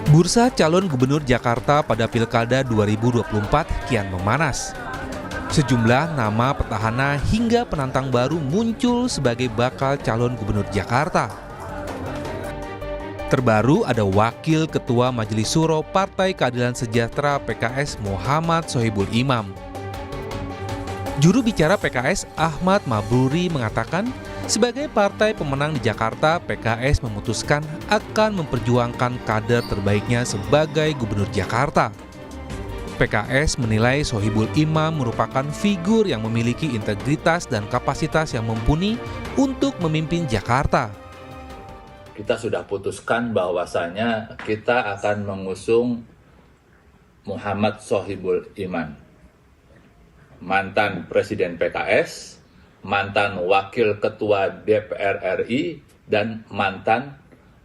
Bursa calon gubernur Jakarta pada Pilkada 2024 kian memanas. Sejumlah nama petahana hingga penantang baru muncul sebagai bakal calon gubernur Jakarta. Terbaru ada Wakil Ketua Majelis Syuro Partai Keadilan Sejahtera PKS Muhammad Sohibul Imam. Juru bicara PKS Ahmad Mabruri mengatakan, sebagai partai pemenang di Jakarta, PKS memutuskan akan memperjuangkan kader terbaiknya sebagai gubernur Jakarta. PKS menilai Sohibul Imam merupakan figur yang memiliki integritas dan kapasitas yang mumpuni untuk memimpin Jakarta. Kita sudah putuskan bahwasanya kita akan mengusung Muhammad Sohibul Iman, mantan Presiden PKS, mantan Wakil Ketua DPR RI, dan mantan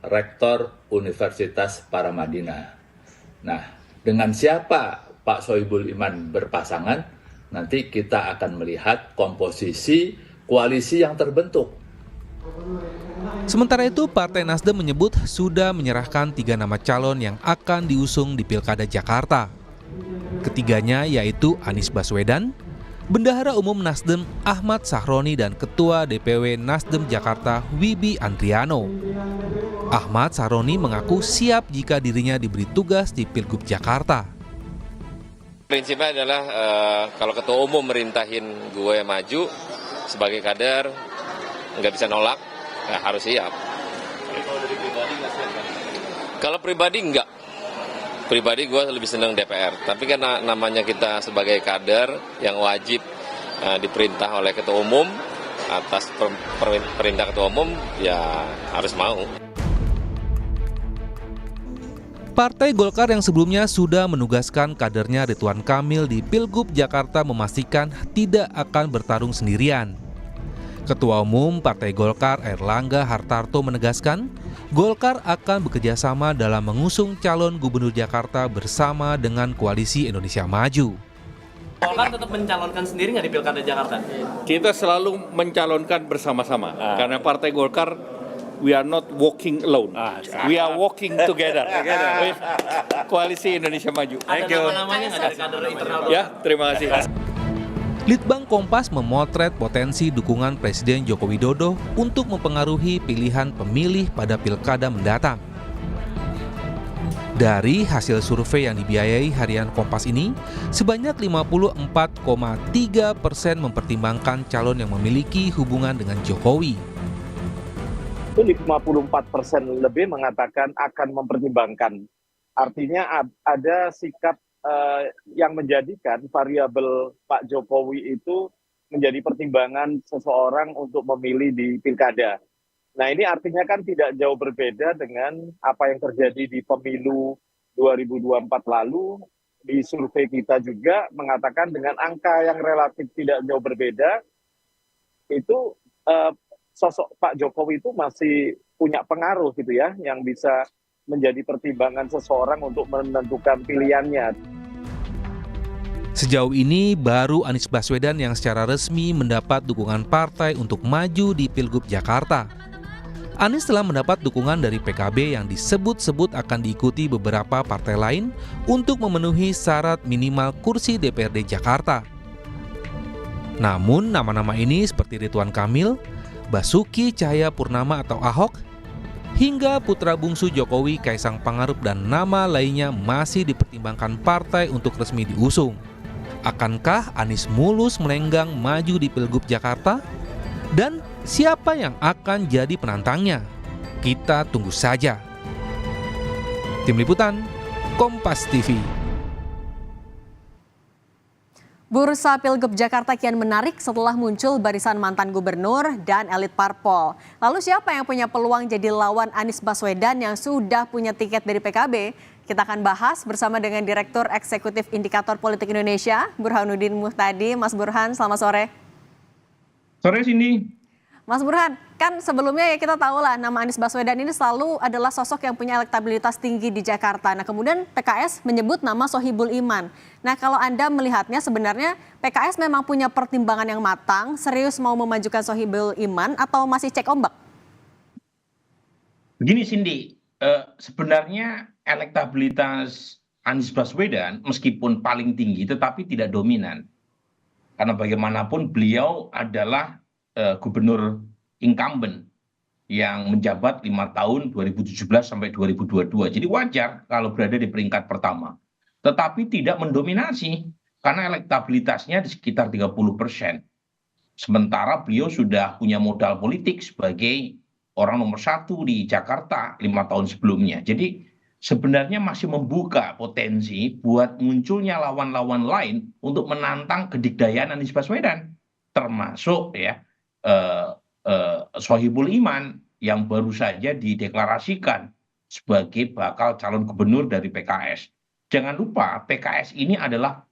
Rektor Universitas Paramadina. Nah, dengan siapa Pak Sohibul Iman berpasangan, nanti kita akan melihat komposisi koalisi yang terbentuk. Sementara itu, Partai Nasdem menyebut sudah menyerahkan 3 nama calon yang akan diusung di Pilkada Jakarta. Ketiganya yaitu Anies Baswedan, Bendahara Umum Nasdem Ahmad Sahroni, dan Ketua DPW Nasdem Jakarta Wibi Andriano. Ahmad Sahroni mengaku siap jika dirinya diberi tugas di Pilgub Jakarta. Prinsipnya adalah kalau ketua umum merintahin gue maju sebagai kader, nggak bisa nolak, harus siap. Kalau dari pribadi nggak siap? Kalau pribadi nggak. Pribadi gue lebih senang DPR, tapi karena namanya kita sebagai kader yang wajib diperintah oleh ketua umum, atas perintah ketua umum ya harus mau. Partai Golkar yang sebelumnya sudah menugaskan kadernya Ridwan Kamil di Pilgub Jakarta memastikan tidak akan bertarung sendirian. Ketua Umum Partai Golkar Airlangga Hartarto menegaskan, Golkar akan bekerjasama dalam mengusung calon gubernur Jakarta bersama dengan Koalisi Indonesia Maju. Golkar tetap mencalonkan sendiri nggak di Pilkada Jakarta? Kita selalu mencalonkan bersama-sama, karena Partai Golkar, we are not walking alone, we are walking together with Koalisi Indonesia Maju. Ada nama-namanya nggak dari kader internal? Ya, terima kasih. Litbang Kompas memotret potensi dukungan Presiden Joko Widodo untuk mempengaruhi pilihan pemilih pada pilkada mendatang. Dari hasil survei yang dibiayai harian Kompas ini, sebanyak 54,3% mempertimbangkan calon yang memiliki hubungan dengan Jokowi. Itu 54% lebih mengatakan akan mempertimbangkan. Artinya ada sikap yang menjadikan variabel Pak Jokowi itu menjadi pertimbangan seseorang untuk memilih di pilkada. Nah, ini artinya kan tidak jauh berbeda dengan apa yang terjadi di pemilu 2024 lalu. Di survei kita juga mengatakan dengan angka yang relatif tidak jauh berbeda, itu sosok Pak Jokowi itu masih punya pengaruh gitu ya, yang bisa menjadi pertimbangan seseorang untuk menentukan pilihannya. Sejauh ini baru Anies Baswedan yang secara resmi mendapat dukungan partai untuk maju di Pilgub Jakarta. Anies telah mendapat dukungan dari PKB yang disebut-sebut akan diikuti beberapa partai lain untuk memenuhi syarat minimal kursi DPRD Jakarta. Namun nama-nama ini seperti Ridwan Kamil, Basuki Cahayapurnama atau Ahok, hingga putra bungsu Jokowi Kaisang Pangarep dan nama lainnya masih dipertimbangkan partai untuk resmi diusung. Akankah Anies mulus melenggang maju di Pilgub Jakarta? Dan siapa yang akan jadi penantangnya? Kita tunggu saja. Tim Liputan, Kompas TV. Bursa Pilgub Jakarta kian menarik setelah muncul barisan mantan gubernur dan elit parpol. Lalu siapa yang punya peluang jadi lawan Anies Baswedan yang sudah punya tiket dari PKB? Kita akan bahas bersama dengan Direktur Eksekutif Indikator Politik Indonesia, Burhanuddin Muhtadi. Mas Burhan, selamat sore. Sore, Cindy. Mas Burhan, kan sebelumnya ya kita tahu lah nama Anies Baswedan ini selalu adalah sosok yang punya elektabilitas tinggi di Jakarta. Nah, kemudian PKS menyebut nama Sohibul Iman. Nah, kalau Anda melihatnya sebenarnya PKS memang punya pertimbangan yang matang, serius mau memajukan Sohibul Iman atau masih cek ombak? Begini Cindy, sebenarnya elektabilitas Anies Baswedan meskipun paling tinggi tetapi tidak dominan. Karena bagaimanapun beliau adalah gubernur incumbent yang menjabat 5 tahun 2017 sampai 2022. Jadi wajar kalau berada di peringkat pertama. Tetapi tidak mendominasi karena elektabilitasnya di sekitar 30%. Sementara beliau sudah punya modal politik sebagai orang nomor 1 di Jakarta 5 tahun sebelumnya. Jadi sebenarnya masih membuka potensi buat munculnya lawan-lawan lain untuk menantang kedikdayaan Anies Baswedan, termasuk ya Sohibul Iman yang baru saja dideklarasikan sebagai bakal calon gubernur dari PKS. Jangan lupa PKS ini adalah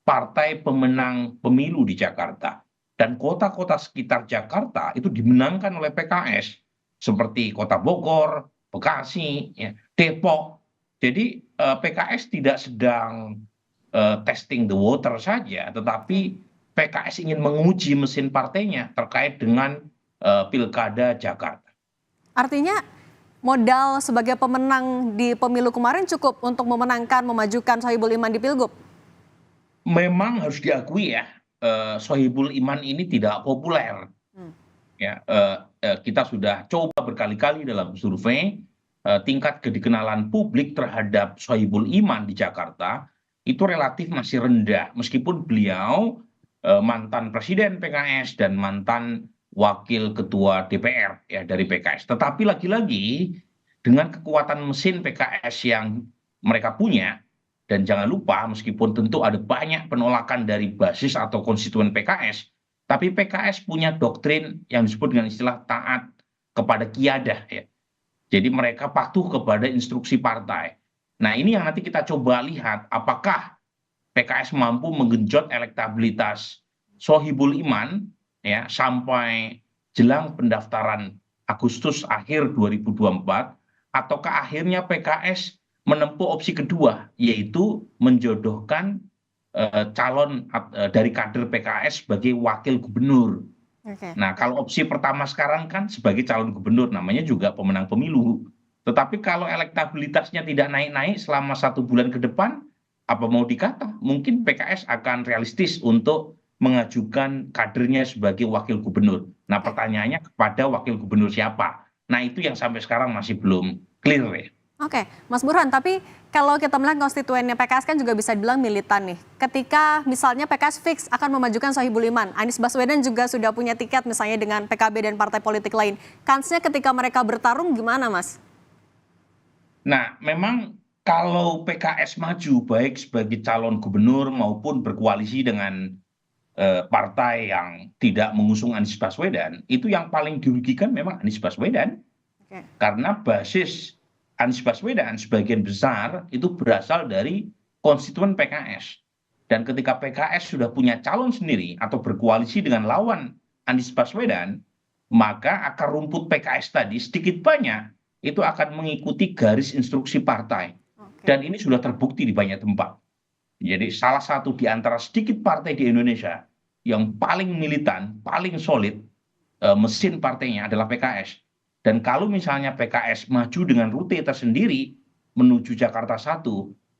partai pemenang pemilu di Jakarta, dan kota-kota sekitar Jakarta itu dimenangkan oleh PKS seperti Kota Bogor, Bekasi, ya, Depok. Jadi PKS tidak sedang testing the water saja, tetapi PKS ingin menguji mesin partainya terkait dengan Pilkada Jakarta. Artinya modal sebagai pemenang di pemilu kemarin cukup untuk memenangkan, memajukan Sohibul Iman di Pilgub? Memang harus diakui ya, Sohibul Iman ini tidak populer. Ya, kita sudah coba berkali-kali dalam survei, tingkat kedikenalan publik terhadap Sohibul Iman di Jakarta itu relatif masih rendah, meskipun beliau mantan presiden PKS dan mantan wakil ketua DPR ya dari PKS. Tetapi lagi-lagi dengan kekuatan mesin PKS yang mereka punya, dan jangan lupa meskipun tentu ada banyak penolakan dari basis atau konstituen PKS, tapi PKS punya doktrin yang disebut dengan istilah taat kepada kiadah ya. Jadi mereka patuh kepada instruksi partai. Nah, ini yang nanti kita coba lihat apakah PKS mampu menggenjot elektabilitas Sohibul Iman ya sampai jelang pendaftaran Agustus akhir 2024, ataukah akhirnya PKS menempuh opsi kedua, yaitu menjodohkan calon dari kader PKS sebagai wakil gubernur. Nah, kalau opsi pertama sekarang kan sebagai calon gubernur, namanya juga pemenang pemilu. Tetapi kalau elektabilitasnya tidak naik-naik selama 1 bulan ke depan, apa mau dikata? Mungkin PKS akan realistis untuk mengajukan kadernya sebagai wakil gubernur. Nah, pertanyaannya kepada wakil gubernur siapa? Nah, itu yang sampai sekarang masih belum clear ya. Oke, Mas Burhan, tapi kalau kita melihat konstituennya PKS kan juga bisa dibilang militan nih. Ketika misalnya PKS fix akan memajukan Sohibul Iman, Anies Baswedan juga sudah punya tiket misalnya dengan PKB dan partai politik lain. Kansnya ketika mereka bertarung gimana, Mas? Nah, memang kalau PKS maju baik sebagai calon gubernur maupun berkoalisi dengan partai yang tidak mengusung Anies Baswedan, itu yang paling dirugikan memang Anies Baswedan. Karena basis Anies Baswedan sebagian besar itu berasal dari konstituen PKS. Dan ketika PKS sudah punya calon sendiri atau berkoalisi dengan lawan Anies Baswedan, maka akar rumput PKS tadi sedikit banyak itu akan mengikuti garis instruksi partai. Dan ini sudah terbukti di banyak tempat. Jadi salah satu di antara sedikit partai di Indonesia yang paling militan, paling solid mesin partainya adalah PKS. Dan kalau misalnya PKS maju dengan rute tersendiri menuju Jakarta 1,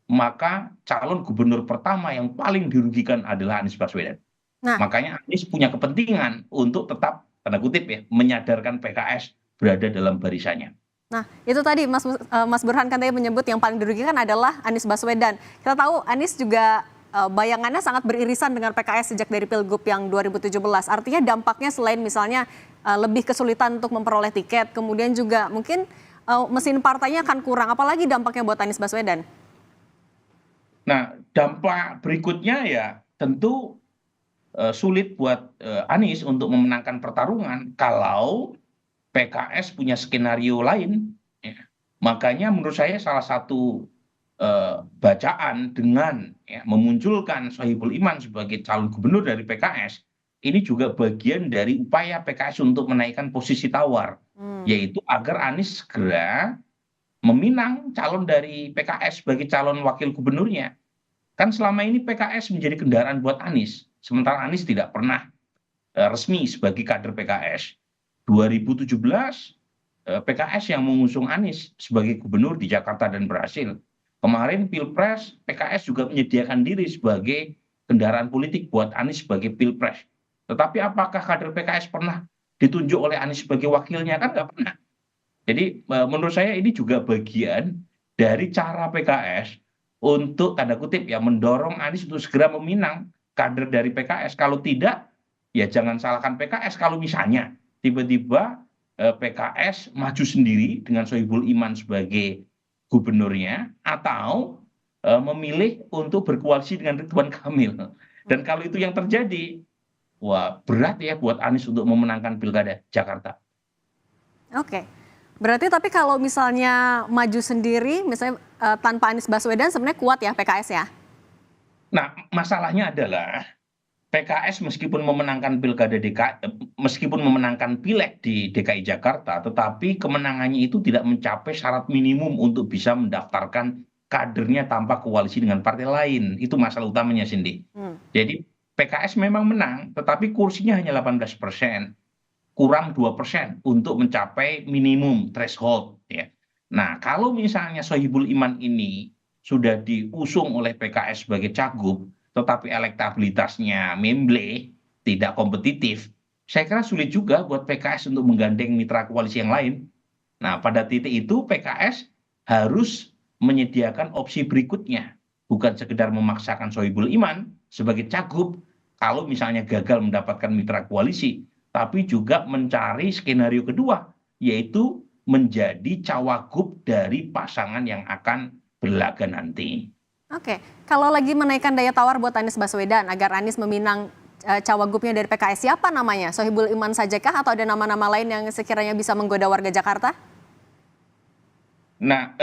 maka calon gubernur pertama yang paling dirugikan adalah Anies Baswedan. Nah, makanya Anies punya kepentingan untuk tetap, tanda kutip ya, menyadarkan PKS berada dalam barisannya. Nah, itu tadi Mas Burhan kan tadi menyebut yang paling dirugikan adalah Anies Baswedan. Kita tahu Anies juga bayangannya sangat beririsan dengan PKS sejak dari Pilgub yang 2017. Artinya dampaknya selain misalnya lebih kesulitan untuk memperoleh tiket, kemudian juga mungkin mesin partainya akan kurang, apalagi dampaknya buat Anies Baswedan. Nah, dampak berikutnya ya tentu sulit buat Anies untuk memenangkan pertarungan kalau PKS punya skenario lain. Ya. Makanya menurut saya salah satu bacaan dengan ya, memunculkan Sohibul Iman sebagai calon gubernur dari PKS, ini juga bagian dari upaya PKS untuk menaikkan posisi tawar, yaitu agar Anies segera meminang calon dari PKS sebagai calon wakil gubernurnya. Kan selama ini PKS menjadi kendaraan buat Anies, sementara Anies tidak pernah resmi sebagai kader PKS. 2017 PKS yang mengusung Anies sebagai gubernur di Jakarta dan berhasil. Kemarin Pilpres, PKS juga menyediakan diri sebagai kendaraan politik buat Anies sebagai Pilpres. Tetapi apakah kader PKS pernah ditunjuk oleh Anies sebagai wakilnya? Kan nggak pernah. Jadi menurut saya ini juga bagian dari cara PKS untuk tanda kutip ya mendorong Anies untuk segera meminang kader dari PKS. Kalau tidak, ya jangan salahkan PKS kalau misalnya tiba-tiba PKS maju sendiri dengan Sohibul Iman sebagai gubernurnya atau memilih untuk berkoalisi dengan Ridwan Kamil. Dan kalau itu yang terjadi, wah berat ya buat Anies untuk memenangkan Pilkada Jakarta. Oke. Berarti tapi kalau misalnya maju sendiri, misalnya tanpa Anies Baswedan sebenarnya kuat ya PKS ya? Nah, masalahnya adalah PKS meskipun memenangkan Pilkada DKI, meskipun memenangkan pileg di DKI Jakarta, tetapi kemenangannya itu tidak mencapai syarat minimum untuk bisa mendaftarkan kadernya tanpa koalisi dengan partai lain. Itu masalah utamanya, Cindy. Jadi PKS memang menang, tetapi kursinya hanya 18%. Kurang 2% untuk mencapai minimum threshold. Ya. Nah, kalau misalnya Sohibul Iman ini sudah diusung oleh PKS sebagai cagup, tetapi elektabilitasnya memble, tidak kompetitif, saya kira sulit juga buat PKS untuk menggandeng mitra koalisi yang lain. Nah, pada titik itu PKS harus menyediakan opsi berikutnya, bukan sekedar memaksakan Sohibul Iman sebagai cagup kalau misalnya gagal mendapatkan mitra koalisi, tapi juga mencari skenario kedua, yaitu menjadi cawagup dari pasangan yang akan berlaga nanti. Oke, kalau lagi menaikkan daya tawar buat Anies Baswedan agar Anies meminang cawagupnya dari PKS, siapa namanya? Sohibul Iman sajakah atau ada nama-nama lain yang sekiranya bisa menggoda warga Jakarta? Nah,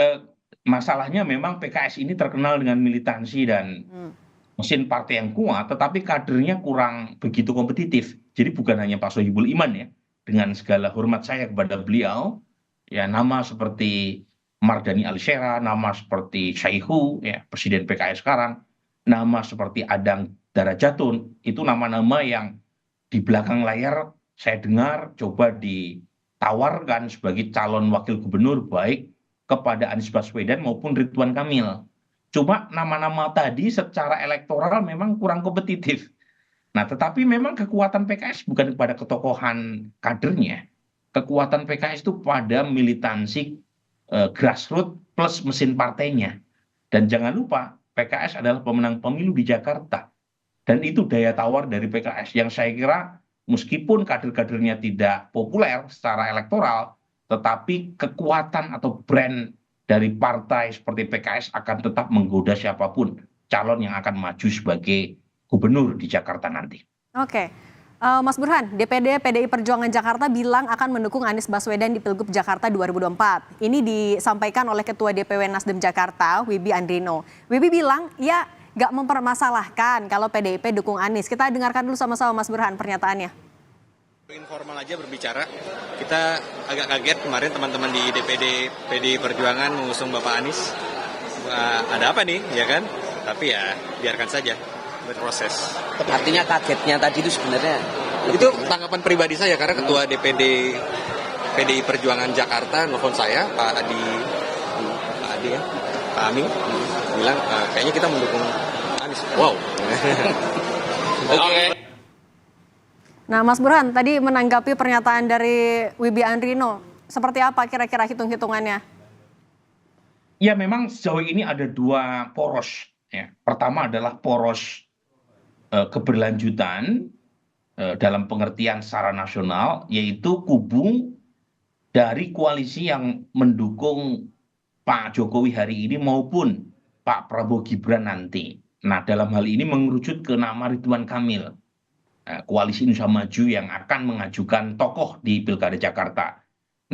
masalahnya memang PKS ini terkenal dengan militansi dan mesin partai yang kuat, tetapi kadernya kurang begitu kompetitif. Jadi bukan hanya Pak Sohibul Iman ya, dengan segala hormat saya kepada beliau, ya nama seperti Mardhani Alisera, nama seperti Saihu, ya Presiden PKS sekarang, nama seperti Adang Darajatun, itu nama-nama yang di belakang layar saya dengar coba ditawarkan sebagai calon wakil gubernur baik kepada Anies Baswedan maupun Ridwan Kamil. Cuma nama-nama tadi secara elektoral memang kurang kompetitif. Nah, tetapi memang kekuatan PKS bukan pada ketokohan kadernya. Kekuatan PKS itu pada militansi grassroots plus mesin partainya. Dan jangan lupa, PKS adalah pemenang pemilu di Jakarta. Dan itu daya tawar dari PKS yang saya kira meskipun kader-kadernya tidak populer secara elektoral, tetapi kekuatan atau brand dari partai seperti PKS akan tetap menggoda siapapun calon yang akan maju sebagai gubernur di Jakarta nanti. Oke, Mas Burhan, DPD PDI Perjuangan Jakarta bilang akan mendukung Anies Baswedan di Pilgub Jakarta 2024. Ini disampaikan oleh Ketua DPW Nasdem Jakarta, Wibi Andrino. Wibi bilang, ya nggak mempermasalahkan kalau PDIP dukung Anies. Kita dengarkan dulu sama-sama Mas Burhan pernyataannya. Informal aja berbicara, kita agak kaget kemarin teman-teman di DPD PDI Perjuangan mengusung Bapak Anies. Ada apa nih, ya kan? Tapi ya biarkan saja berproses. Artinya kagetnya tadi itu sebenarnya itu tanggapan pribadi saya karena Ketua DPD PDI Perjuangan Jakarta nelfon saya, Pak Adi ya, Pak Amin bilang kayaknya kita mendukung Anies. Wow. Oke. Nah, Mas Burhan tadi menanggapi pernyataan dari Wibi Andrino, seperti apa kira-kira hitung-hitungannya? Ya, memang sejauh ini ada dua poros. Ya. Pertama adalah poros keberlanjutan dalam pengertian secara nasional, yaitu kubu dari koalisi yang mendukung Pak Jokowi hari ini maupun Pak Prabowo Gibran nanti. Nah, dalam hal ini mengerucut ke nama Ridwan Kamil. Koalisi Indonesia Maju yang akan mengajukan tokoh di Pilkada Jakarta.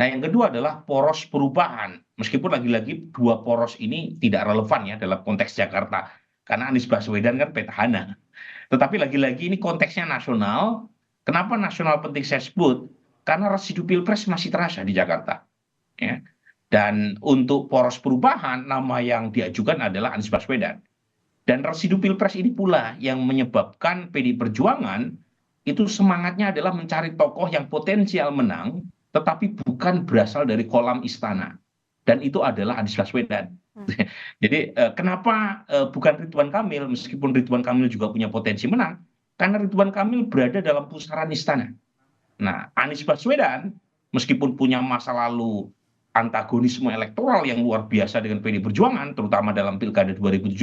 Nah, yang kedua adalah poros perubahan. Meskipun lagi-lagi dua poros ini tidak relevan ya dalam konteks Jakarta. Karena Anies Baswedan kan petahana. Tetapi lagi-lagi ini konteksnya nasional. Kenapa nasional penting saya sebut? Karena residu Pilpres masih terasa di Jakarta. Ya. Dan untuk poros perubahan, nama yang diajukan adalah Anies Baswedan. Dan residu Pilpres ini pula yang menyebabkan PDI Perjuangan itu semangatnya adalah mencari tokoh yang potensial menang, tetapi bukan berasal dari kolam istana. Dan itu adalah Anies Baswedan. Jadi kenapa bukan Ridwan Kamil, meskipun Ridwan Kamil juga punya potensi menang, karena Ridwan Kamil berada dalam pusaran istana. Nah, Anies Baswedan, meskipun punya masa lalu antagonisme elektoral yang luar biasa dengan PD Perjuangan, terutama dalam Pilkada 2017,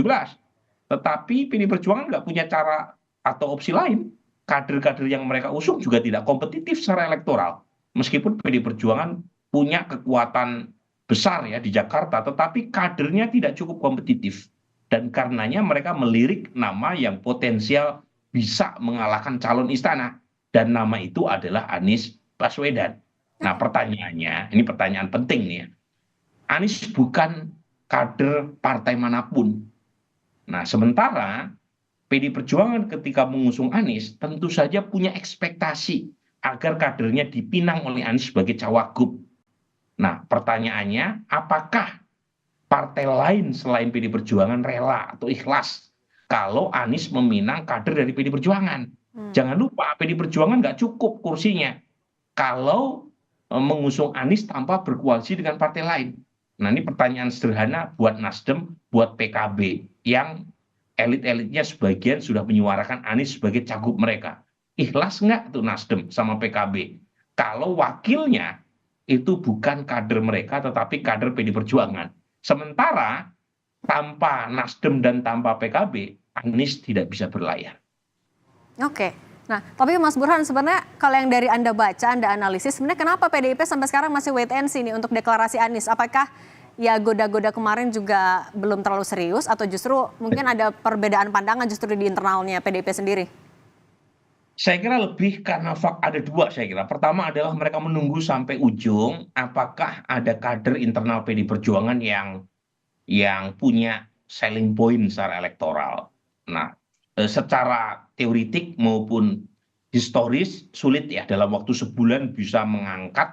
tetapi PD Perjuangan nggak punya cara atau opsi lain. Kader-kader yang mereka usung juga tidak kompetitif secara elektoral. Meskipun PD Perjuangan punya kekuatan besar ya di Jakarta, tetapi kadernya tidak cukup kompetitif. Dan karenanya mereka melirik nama yang potensial bisa mengalahkan calon istana. Dan nama itu adalah Anies Baswedan. Nah pertanyaannya, ini pertanyaan penting nih ya. Anies bukan kader partai manapun. Nah sementara PD Perjuangan ketika mengusung Anies tentu saja punya ekspektasi agar kadernya dipinang oleh Anies sebagai cawagup. Nah pertanyaannya, apakah partai lain selain PD Perjuangan rela atau ikhlas kalau Anies meminang kader dari PD Perjuangan? Jangan lupa PD Perjuangan nggak cukup kursinya kalau mengusung Anies tanpa berkoalisi dengan partai lain. Nah ini pertanyaan sederhana buat Nasdem, buat PKB yang elit-elitnya sebagian sudah menyuarakan Anies sebagai cagup mereka. Ikhlas nggak tuh Nasdem sama PKB kalau wakilnya itu bukan kader mereka tetapi kader PD Perjuangan. Sementara tanpa Nasdem dan tanpa PKB, Anies tidak bisa berlayar. Oke. Nah, tapi Mas Burhan sebenarnya kalau yang dari Anda baca, Anda analisis, sebenarnya kenapa PDIP sampai sekarang masih wait and see nih untuk deklarasi Anies? Apakah ya goda-goda kemarin juga belum terlalu serius atau justru mungkin ada perbedaan pandangan justru di internalnya PDIP sendiri? Saya kira lebih karena ada dua saya kira. Pertama adalah mereka menunggu sampai ujung apakah ada kader internal PD Perjuangan yang punya selling point secara elektoral. Nah, secara teoritik maupun historis sulit ya dalam waktu sebulan bisa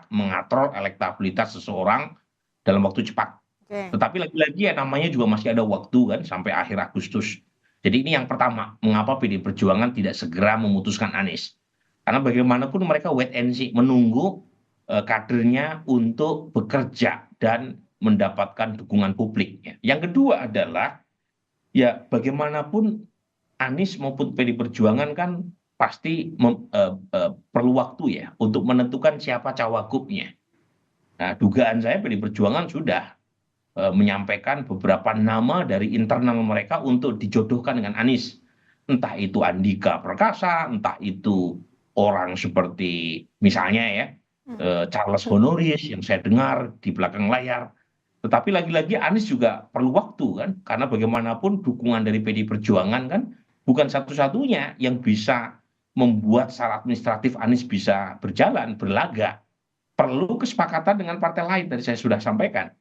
mengatrol elektabilitas seseorang dalam waktu cepat. Tetapi lagi-lagi ya namanya juga masih ada waktu kan sampai akhir Agustus. Jadi ini yang pertama, mengapa PD Perjuangan tidak segera memutuskan Anies? Karena bagaimanapun mereka wait and see, menunggu kadernya untuk bekerja dan mendapatkan dukungan publik. Yang kedua adalah ya bagaimanapun Anies maupun PD Perjuangan kan pasti perlu waktu ya untuk menentukan siapa cawagupnya. Nah, dugaan saya PD Perjuangan sudah menyampaikan beberapa nama dari internal mereka untuk dijodohkan dengan Anies. Entah itu Andika Perkasa, entah itu orang seperti misalnya ya Charles Honoris yang saya dengar di belakang layar. Tetapi lagi-lagi Anies juga perlu waktu kan, karena bagaimanapun dukungan dari PD Perjuangan kan bukan satu-satunya yang bisa membuat secara administratif Anies bisa berjalan, berlaga. Perlu kesepakatan dengan partai lain, tadi saya sudah sampaikan.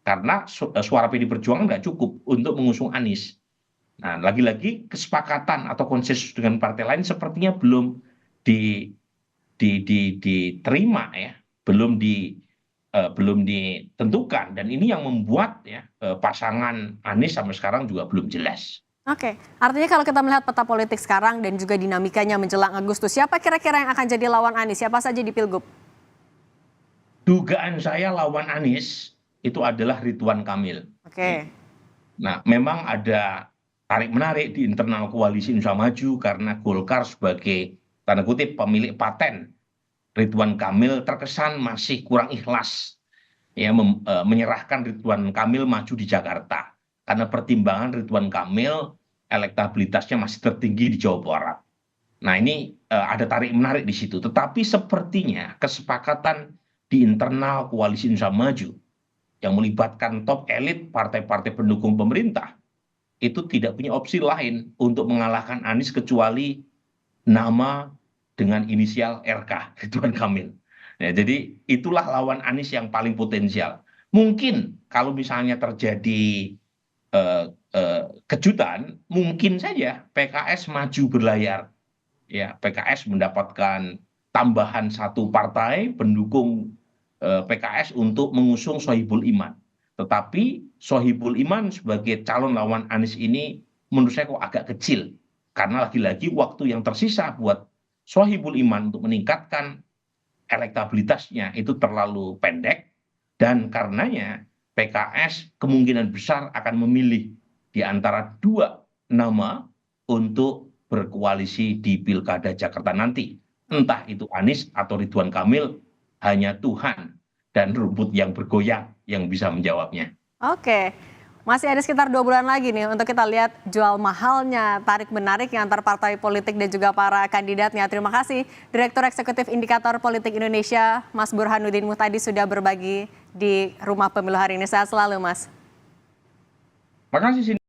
Karena suara PD Perjuangan nggak cukup untuk mengusung Anies. Nah, lagi-lagi kesepakatan atau konsensus dengan partai lain sepertinya belum diterima ya, belum ditentukan. Dan ini yang membuat ya pasangan Anies sampai sekarang juga belum jelas. Oke, artinya kalau kita melihat peta politik sekarang dan juga dinamikanya menjelang Agustus, siapa kira-kira yang akan jadi lawan Anies? Siapa saja di Pilgub? Dugaan saya lawan Anies itu adalah Ridwan Kamil. Oke. Nah, memang ada tarik-menarik di internal koalisi Indonesia Maju karena Golkar sebagai tanda kutip pemilik paten. Ridwan Kamil terkesan masih kurang ikhlas ya menyerahkan Ridwan Kamil maju di Jakarta. Karena pertimbangan Ridwan Kamil elektabilitasnya masih tertinggi di Jawa Barat. Nah ini ada tarik-menarik di situ. Tetapi sepertinya kesepakatan di internal koalisi Indonesia Maju yang melibatkan top elit partai-partai pendukung pemerintah itu tidak punya opsi lain untuk mengalahkan Anies kecuali nama dengan inisial RK, Ridwan Kamil. Nah, jadi itulah lawan Anies yang paling potensial. Mungkin kalau misalnya terjadi kejutan, mungkin saja PKS maju berlayar. Ya, PKS mendapatkan tambahan satu partai pendukung PKS untuk mengusung Sohibul Iman. Tetapi Sohibul Iman sebagai calon lawan Anies ini menurut saya kok agak kecil. Karena lagi-lagi waktu yang tersisa buat Sohibul Iman untuk meningkatkan elektabilitasnya itu terlalu pendek, dan karenanya PKS kemungkinan besar akan memilih di antara dua nama untuk berkoalisi di Pilkada Jakarta nanti. Entah itu Anies atau Ridwan Kamil, hanya Tuhan dan rumput yang bergoyang yang bisa menjawabnya. Oke, masih ada sekitar 2 bulan lagi nih untuk kita lihat jual mahalnya tarik-menarik yang antar partai politik dan juga para kandidatnya. Terima kasih Direktur Eksekutif Indikator Politik Indonesia, Mas Burhanuddin Muhtadi sudah berbagi di Rumah Pemilu hari ini. Sehat selalu, Mas. Makasih.